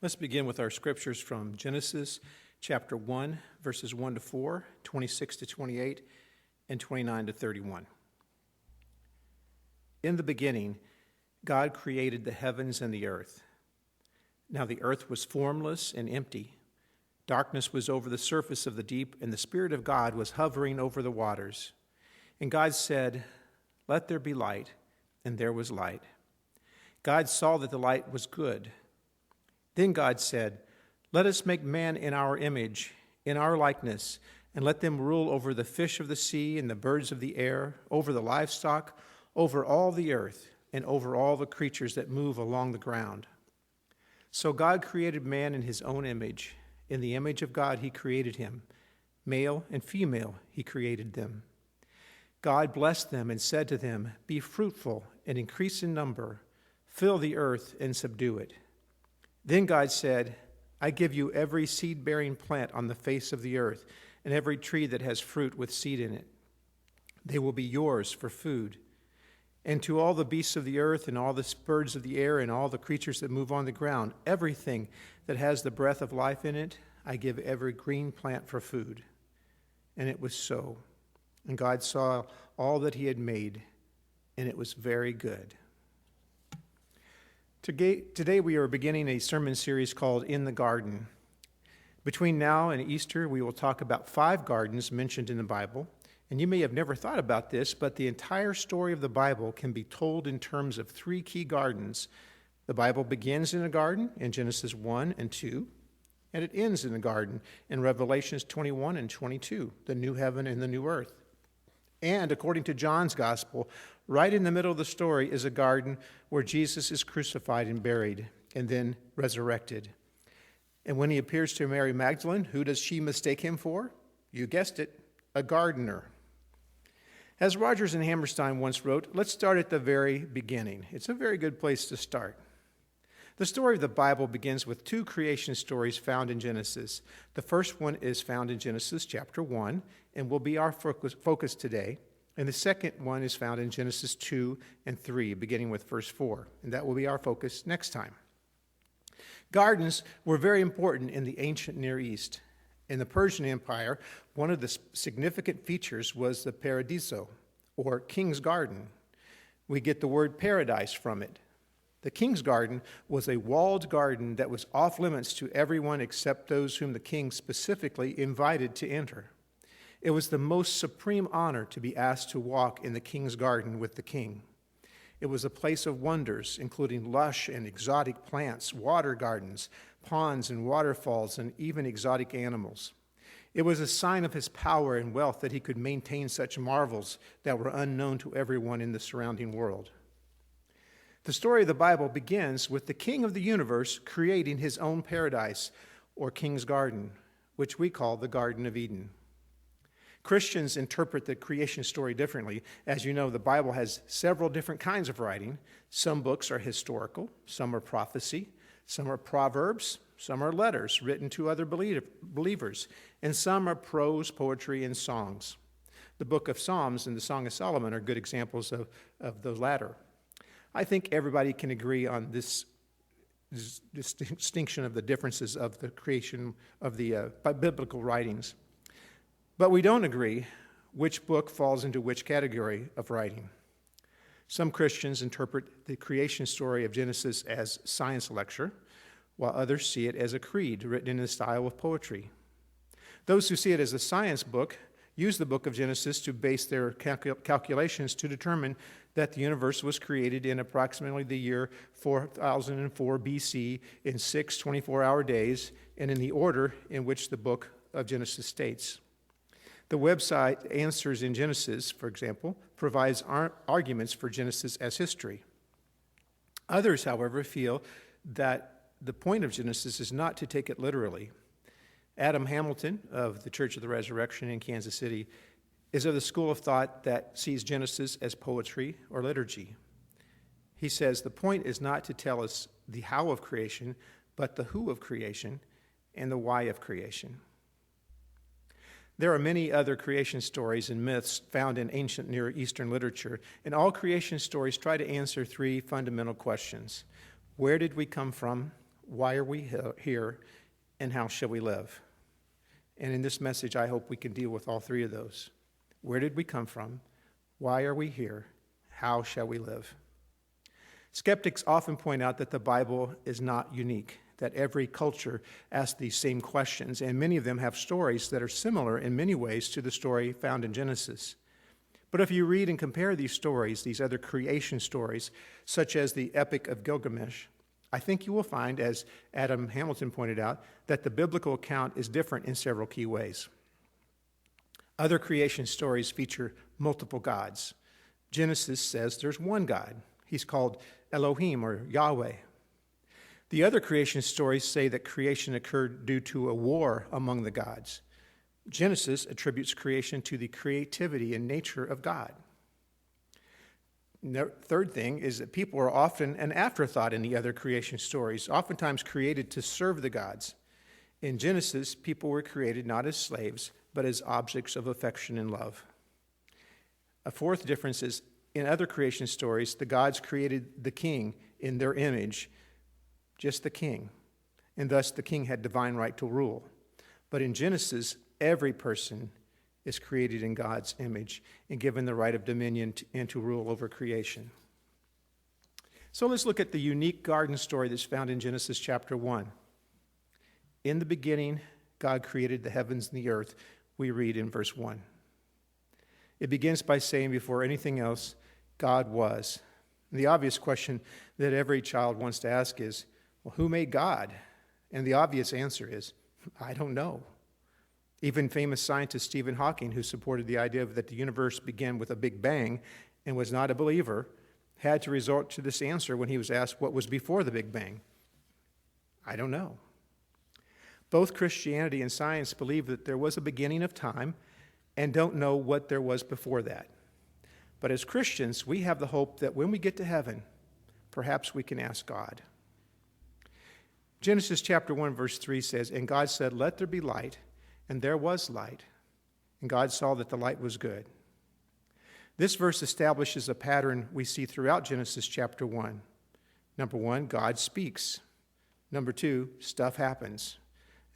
Let's begin with our scriptures from Genesis chapter 1, verses 1 to 4, 26 to 28, and 29 to 31. In the beginning, God created the heavens and the earth. Now the earth was formless and empty. Darkness was over the surface of the deep, and the Spirit of God was hovering over the waters. And God said, "Let there be light," and there was light. God saw that the light was good. Then God said, "Let us make man in our image, in our likeness, and let them rule over the fish of the sea and the birds of the air, over the livestock, over all the earth, and over all the creatures that move along the ground." So God created man in his own image. In the image of God he created him. Male and female he created them. God blessed them and said to them, "Be fruitful and increase in number. Fill the earth and subdue it." Then God said, "I give you every seed-bearing plant on the face of the earth, and every tree that has fruit with seed in it. They will be yours for food. And to all the beasts of the earth, and all the birds of the air, and all the creatures that move on the ground, everything that has the breath of life in it, I give every green plant for food." And it was so. And God saw all that he had made, and it was very good. Today we are beginning a sermon series called In the Garden. Between now and Easter, we will talk about 5 gardens mentioned in the Bible. And you may have never thought about this, but the entire story of the Bible can be told in terms of 3 key gardens. The Bible begins in a garden in Genesis 1 and 2, and it ends in a garden in Revelations 21 and 22, the new heaven and the new earth. And according to John's gospel, right in the middle of the story is a garden where Jesus is crucified and buried and then resurrected. And when he appears to Mary Magdalene, who does she mistake him for? You guessed it, a gardener. As Rogers and Hammerstein once wrote, let's start at the very beginning. It's a very good place to start. The story of the Bible begins with 2 creation stories found in Genesis. The first one is found in Genesis chapter 1 and will be our focus today. And the second one is found in Genesis 2 and 3, beginning with verse 4. And that will be our focus next time. Gardens were very important in the ancient Near East. In the Persian Empire, one of the significant features was the paradiso, or king's garden. We get the word paradise from it. The king's garden was a walled garden that was off limits to everyone except those whom the king specifically invited to enter. It was the most supreme honor to be asked to walk in the king's garden with the king. It was a place of wonders, including lush and exotic plants, water gardens, ponds and waterfalls, and even exotic animals. It was a sign of his power and wealth that he could maintain such marvels that were unknown to everyone in the surrounding world. The story of the Bible begins with the king of the universe creating his own paradise, or king's garden, which we call the Garden of Eden. Christians interpret the creation story differently. As you know, the Bible has several different kinds of writing. Some books are historical, some are prophecy, some are proverbs, some are letters written to other believers, and some are prose, poetry, and songs. The book of Psalms and the Song of Solomon are good examples of the latter. I think everybody can agree on this distinction of the differences of the creation of the biblical writings. But we don't agree which book falls into which category of writing. Some Christians interpret the creation story of Genesis as science lecture, while others see it as a creed written in the style of poetry. Those who see it as a science book use the book of Genesis to base their calculations to determine that the universe was created in approximately the year 4004 BC in 6 24-hour days and in the order in which the book of Genesis states. The website Answers in Genesis, for example, provides arguments for Genesis as history. Others, however, feel that the point of Genesis is not to take it literally. Adam Hamilton of the Church of the Resurrection in Kansas City is of the school of thought that sees Genesis as poetry or liturgy. He says the point is not to tell us the how of creation, but the who of creation and the why of creation. There are many other creation stories and myths found in ancient Near Eastern literature, and all creation stories try to answer 3 fundamental questions. Where did we come from? why are we here, and how shall we live? And in this message, I hope we can deal with all three of those. Where did we come from? Why are we here? How shall we live? Skeptics often point out that the Bible is not unique, that every culture asks these same questions, and many of them have stories that are similar in many ways to the story found in Genesis. But if you read and compare these stories, these other creation stories, such as the Epic of Gilgamesh, I think you will find, as Adam Hamilton pointed out, that the biblical account is different in several key ways. Other creation stories feature multiple gods. Genesis says there's one God. He's called Elohim or Yahweh. The other creation stories say that creation occurred due to a war among the gods. Genesis attributes creation to the creativity and nature of God. The third thing is that people are often an afterthought in the other creation stories, oftentimes created to serve the gods. In Genesis, people were created not as slaves, but as objects of affection and love. A fourth difference is in other creation stories, the gods created the king in their image, just the king, and thus the king had divine right to rule. But in Genesis, every person is created in God's image and given the right of dominion and to rule over creation. So let's look at the unique garden story that's found in Genesis chapter 1. In the beginning, God created the heavens and the earth, we read in verse 1. It begins by saying, before anything else, God was. And the obvious question that every child wants to ask is, well, who made God? And the obvious answer is, I don't know. Even famous scientist Stephen Hawking, who supported the idea that the universe began with a big bang and was not a believer, had to resort to this answer when he was asked what was before the Big Bang. I don't know. Both Christianity and science believe that there was a beginning of time and don't know what there was before that. But as Christians, we have the hope that when we get to heaven, perhaps we can ask God. Genesis chapter 1, verse 3 says, "And God said, 'Let there be light,' and there was light. And God saw that the light was good." This verse establishes a pattern we see throughout Genesis chapter 1. Number 1, God speaks. Number 2, stuff happens.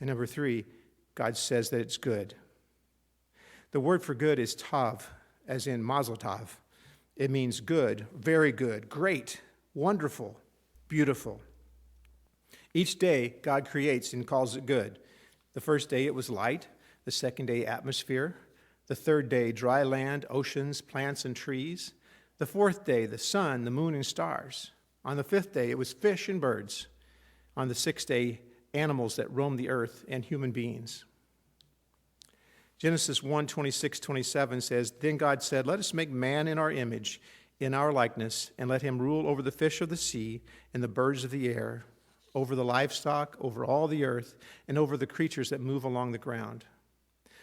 And number 3, God says that it's good. The word for good is tav, as in mazel tov. It means good, very good, great, wonderful, beautiful. Each day, God creates and calls it good. The first day, it was light. The second day, atmosphere. The third day, dry land, oceans, plants, and trees. The fourth day, the sun, the moon, and stars. On the fifth day, it was fish and birds. On the sixth day, animals that roam the earth and human beings. Genesis 1, 26, 27 says, "Then God said, 'Let us make man in our image, in our likeness, and let him rule over the fish of the sea and the birds of the air, over the livestock, over all the earth, and over the creatures that move along the ground.'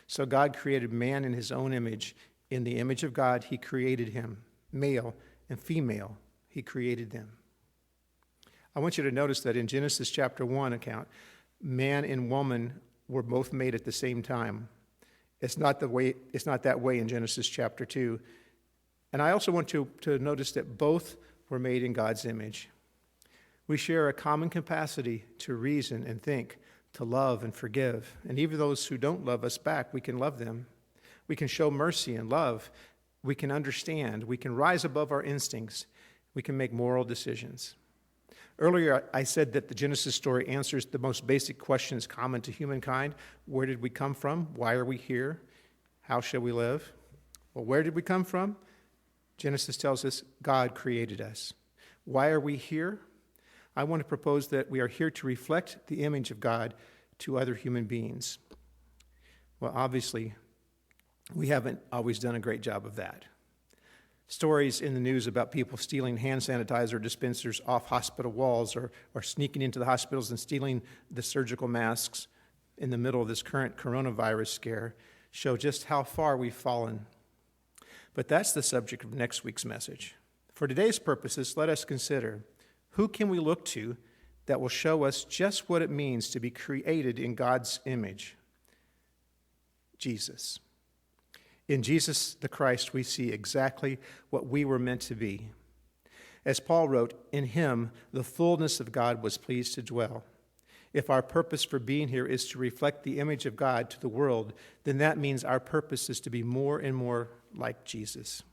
So God created man in his own image. In the image of God, he created him. Male and female, he created them." I want you to notice that in Genesis chapter 1 account, man and woman were both made at the same time. It's not that way in Genesis chapter 2. And I also want you to notice that both were made in God's image. We share a common capacity to reason and think, to love and forgive. And even those who don't love us back, we can love them. We can show mercy and love. We can understand. We can rise above our instincts. We can make moral decisions. Earlier, I said that the Genesis story answers the most basic questions common to humankind. Where did we come from? Why are we here? How shall we live? Well, where did we come from? Genesis tells us God created us. Why are we here? I want to propose that we are here to reflect the image of God to other human beings. Well, obviously, we haven't always done a great job of that. Stories in the news about people stealing hand sanitizer dispensers off hospital walls or sneaking into the hospitals and stealing the surgical masks in the middle of this current coronavirus scare show just how far we've fallen. But that's the subject of next week's message. For today's purposes, let us consider, who can we look to that will show us just what it means to be created in God's image? Jesus. In Jesus the Christ, we see exactly what we were meant to be. As Paul wrote, "In him the fullness of God was pleased to dwell." If our purpose for being here is to reflect the image of God to the world, then that means our purpose is to be more and more like Jesus.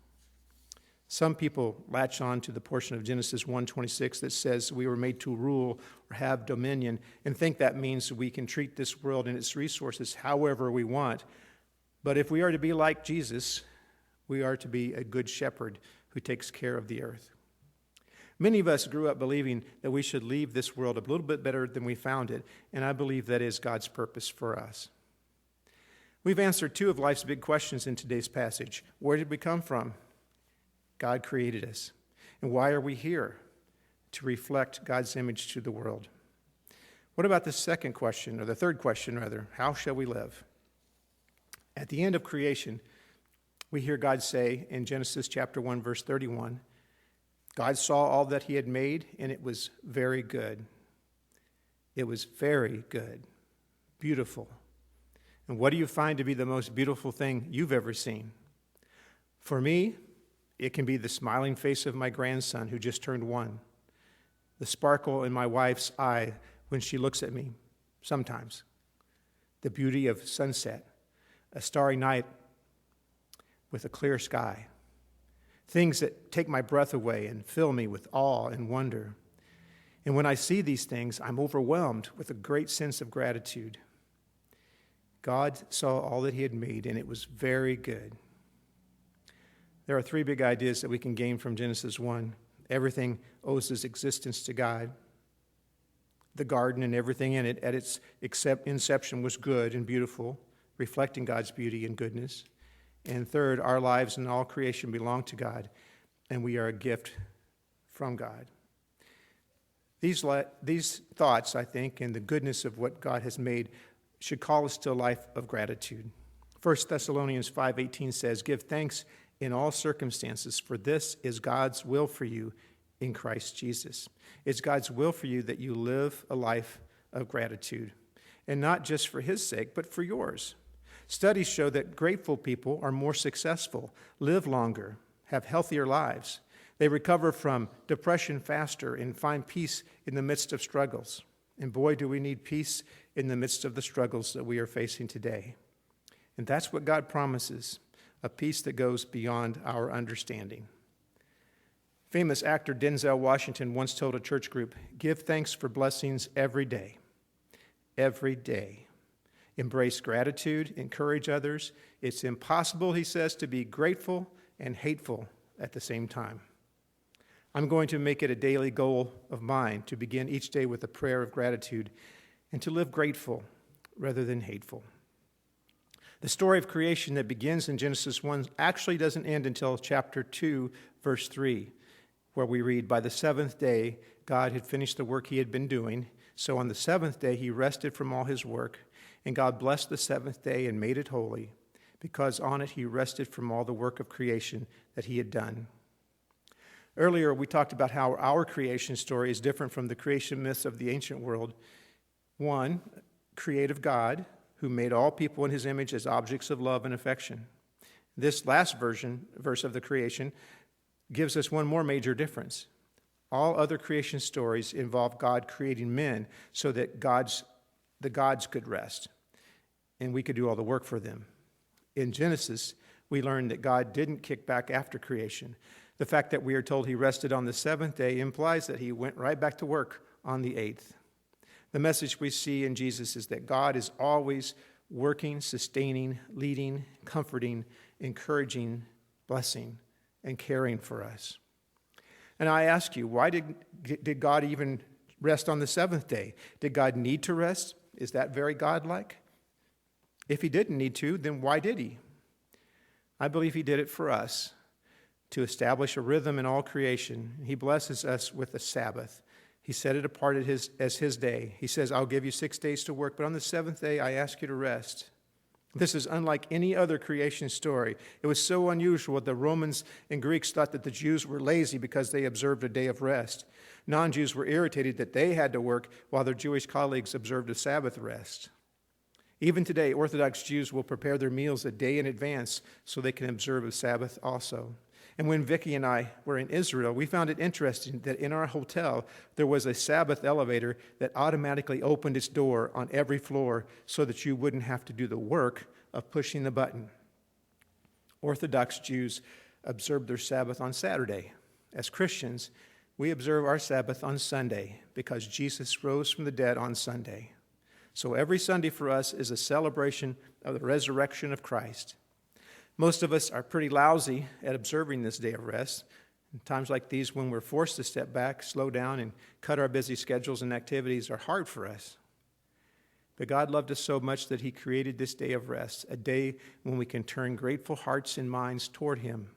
Some people latch on to the portion of Genesis 1:26 that says we were made to rule or have dominion and think that means we can treat this world and its resources however we want. But if we are to be like Jesus, we are to be a good shepherd who takes care of the earth. Many of us grew up believing that we should leave this world a little bit better than we found it, and I believe that is God's purpose for us. We've answered two of life's big questions in today's passage. Where did we come from? God created us. And why are we here? To reflect God's image to the world. What about the second question, or the third question rather? How shall we live? At the end of creation, we hear God say in Genesis chapter 1, verse 31, God saw all that he had made, and it was very good. It was very good, beautiful. And what do you find to be the most beautiful thing you've ever seen? For me, it can be the smiling face of my grandson who just turned 1, the sparkle in my wife's eye when she looks at me, sometimes, the beauty of sunset, a starry night with a clear sky, things that take my breath away and fill me with awe and wonder. And when I see these things, I'm overwhelmed with a great sense of gratitude. God saw all that he had made, and it was very good. There are three big ideas that we can gain from Genesis 1. Everything owes its existence to God. The garden and everything in it at its inception was good and beautiful, reflecting God's beauty and goodness. And third, our lives and all creation belong to God, and we are a gift from God. These thoughts, I think, and the goodness of what God has made should call us to a life of gratitude. 1 Thessalonians 5:18 says, "Give thanks in all circumstances, for this is God's will for you in Christ Jesus." It's God's will for you that you live a life of gratitude, and not just for his sake, but for yours. Studies show that grateful people are more successful, live longer, have healthier lives. They recover from depression faster and find peace in the midst of struggles. And boy, do we need peace in the midst of the struggles that we are facing today. And that's what God promises, a peace that goes beyond our understanding. Famous actor Denzel Washington once told a church group, "Give thanks for blessings every day. Every day. Embrace gratitude, encourage others. It's impossible," he says, "to be grateful and hateful at the same time." I'm going to make it a daily goal of mine to begin each day with a prayer of gratitude and to live grateful rather than hateful. The story of creation that begins in Genesis 1 actually doesn't end until chapter 2, verse 3, where we read, "By the seventh day, God had finished the work he had been doing. So on the seventh day, he rested from all his work. And God blessed the seventh day and made it holy, because on it he rested from all the work of creation that he had done." Earlier, we talked about how our creation story is different from the creation myths of the ancient world. One, creative God, who made all people in his image as objects of love and affection. This last verse of the creation gives us one more major difference. All other creation stories involve God creating men so that the gods could rest, and we could do all the work for them. In Genesis, we learn that God didn't kick back after creation. The fact that we are told he rested on the seventh day implies that he went right back to work on the eighth. The message we see in Jesus is that God is always working, sustaining, leading, comforting, encouraging, blessing, and caring for us. And I ask you, why did God even rest on the seventh day? Did God need to rest? Is that very godlike? If he didn't need to, then why did he? I believe he did it for us, to establish a rhythm in all creation. He blesses us with the Sabbath. He set it apart as his day. He says, "I'll give you 6 days to work, but on the seventh day I ask you to rest." This is unlike any other creation story. It was so unusual that the Romans and Greeks thought that the Jews were lazy because they observed a day of rest. Non-Jews were irritated that they had to work while their Jewish colleagues observed a Sabbath rest. Even today, Orthodox Jews will prepare their meals a day in advance so they can observe a Sabbath also. And when Vicki and I were in Israel, we found it interesting that in our hotel there was a Sabbath elevator that automatically opened its door on every floor so that you wouldn't have to do the work of pushing the button. Orthodox Jews observe their Sabbath on Saturday. As Christians, we observe our Sabbath on Sunday because Jesus rose from the dead on Sunday. So every Sunday for us is a celebration of the resurrection of Christ. Most of us are pretty lousy at observing this day of rest. In times like these, when we're forced to step back, slow down, and cut our busy schedules and activities are hard for us. But God loved us so much that he created this day of rest, a day when we can turn grateful hearts and minds toward him,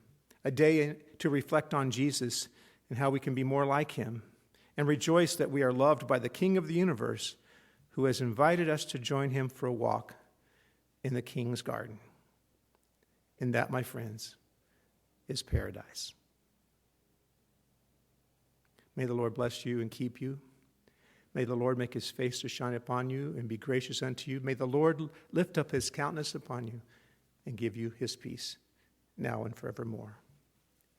a day to reflect on Jesus and how we can be more like him, and rejoice that we are loved by the King of the universe, who has invited us to join him for a walk in the King's garden. And that, my friends, is paradise. May the Lord bless you and keep you. May the Lord make his face to shine upon you and be gracious unto you. May the Lord lift up his countenance upon you and give you his peace, now and forevermore.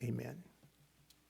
Amen.